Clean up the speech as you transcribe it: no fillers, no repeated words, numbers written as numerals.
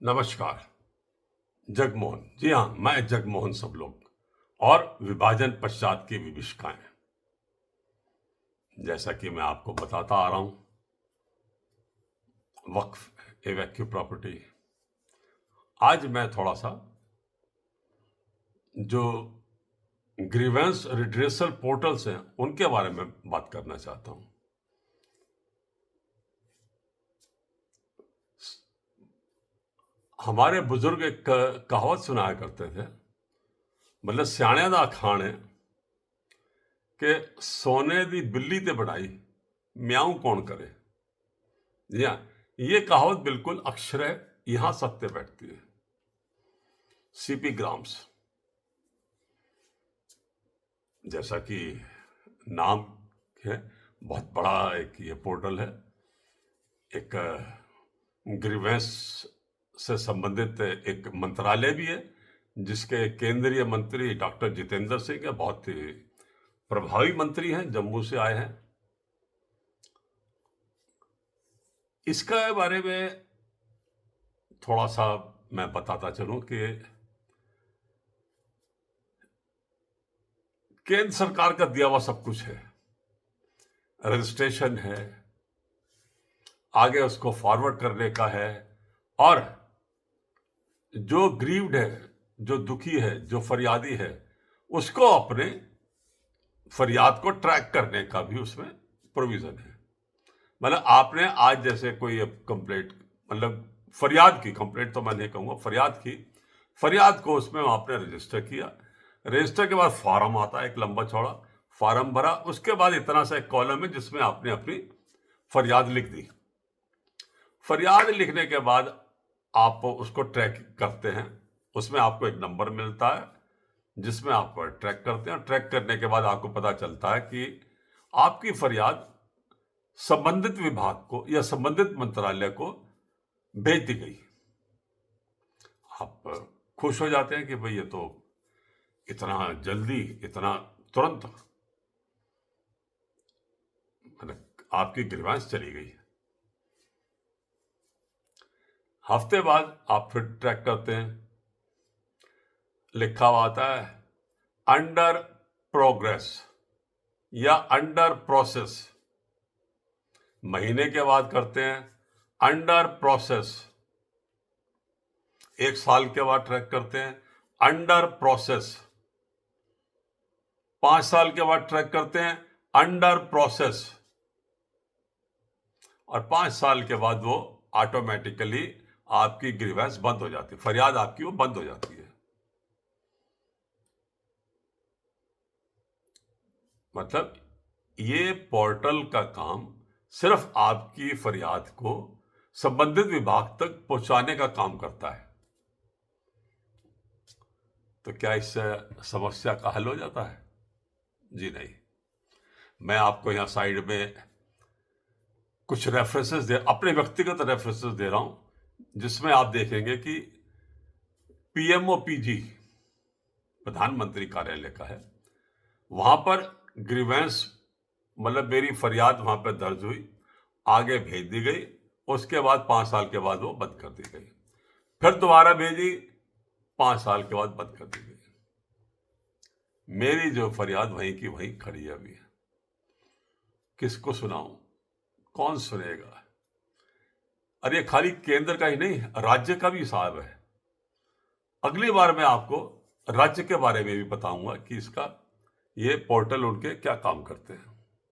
नमस्कार। जगमोहन, जी हाँ, मैं जगमोहन सब लोग और विभाजन पश्चात की विभीषिकाएं। जैसा कि मैं आपको बताता आ रहा हूं, वक्फ एवैक्यू प्रॉपर्टी। आज मैं थोड़ा सा जो ग्रीवेंस रिड्रेसल पोर्टल्स हैं उनके बारे में बात करना चाहता हूं। हमारे बुजुर्ग एक कहावत सुनाया करते थे, मतलब सियाणे दा खाने कि सोने दी बिल्ली ते बढ़ाई म्याऊं कौन करे। जी हाँ, ये कहावत बिल्कुल अक्षरशः यहां सत्य बैठती है। सीपी ग्राम्स, जैसा कि नाम है, बहुत बड़ा एक ये पोर्टल है। एक ग्रीवेंस से संबंधित एक मंत्रालय भी है, जिसके केंद्रीय मंत्री डॉक्टर जितेंद्र सिंह है, बहुत ही प्रभावी मंत्री हैं, जम्मू से आए हैं। इसका बारे में थोड़ा सा मैं बताता चलूं कि केंद्र सरकार का दिया हुआ सब कुछ है, रजिस्ट्रेशन है, आगे उसको फॉरवर्ड करने का है, और जो ग्रीव्ड है, जो दुखी है, जो फरियादी है, उसको अपने फरियाद को ट्रैक करने का भी उसमें प्रोविजन है। मतलब आपने आज जैसे कोई कंप्लेंट, मतलब फरियाद की, कंप्लेंट तो मैं नहीं कहूंगा, फरियाद की, फरियाद को उसमें आपने रजिस्टर किया, रजिस्टर के बाद फॉर्म आता है, एक लंबा चौड़ा फॉर्म भरा, उसके बाद इतना सा एक कॉलम है जिसमें आपने अपनी फरियाद लिख दी। फरियाद लिखने के बाद आप उसको ट्रैक करते हैं, उसमें आपको एक नंबर मिलता है जिसमें आप ट्रैक करते हैं। ट्रैक करने के बाद आपको पता चलता है कि आपकी फरियाद संबंधित विभाग को या संबंधित मंत्रालय को भेज दी गई। आप खुश हो जाते हैं कि भाई ये तो इतना जल्दी, इतना तुरंत, मतलब आपकी ग्रीवेंस चली गई। हफ्ते बाद आप फिर ट्रैक करते हैं, लिखा हुआ आता है अंडर प्रोग्रेस या अंडर प्रोसेस। महीने के बाद करते हैं अंडर प्रोसेस, एक साल के बाद ट्रैक करते हैं अंडर प्रोसेस, 5 साल के बाद ट्रैक करते हैं अंडर प्रोसेस, और 5 साल के बाद वो ऑटोमेटिकली आपकी ग्रीवेंस बंद हो जाती है, फरियाद आपकी वो बंद हो जाती है। मतलब ये पोर्टल का काम सिर्फ आपकी फरियाद को संबंधित विभाग तक पहुंचाने का काम करता है। तो क्या इससे समस्या का हल हो जाता है? जी नहीं। मैं आपको यहां साइड में कुछ रेफरेंसेस अपने व्यक्तिगत रेफरेंसेस दे रहा हूं, जिसमें आप देखेंगे कि पीएमओपीजी प्रधानमंत्री कार्यालय का है, वहां पर ग्रीवेंस, मतलब मेरी फरियाद वहां पर दर्ज हुई, आगे भेज दी गई, उसके बाद 5 साल के बाद वो बंद कर दी गई, फिर दोबारा भेजी, 5 साल के बाद बंद कर दी गई। मेरी जो फरियाद वहीं की वहीं खड़ी है अभी। किसको सुनाऊं, कौन सुनेगा? अरे खाली केंद्र का ही नहीं, राज्य का भी हिसाब है। अगली बार मैं आपको राज्य के बारे में भी बताऊंगा कि इसका ये पोर्टल उनके क्या काम करते हैं।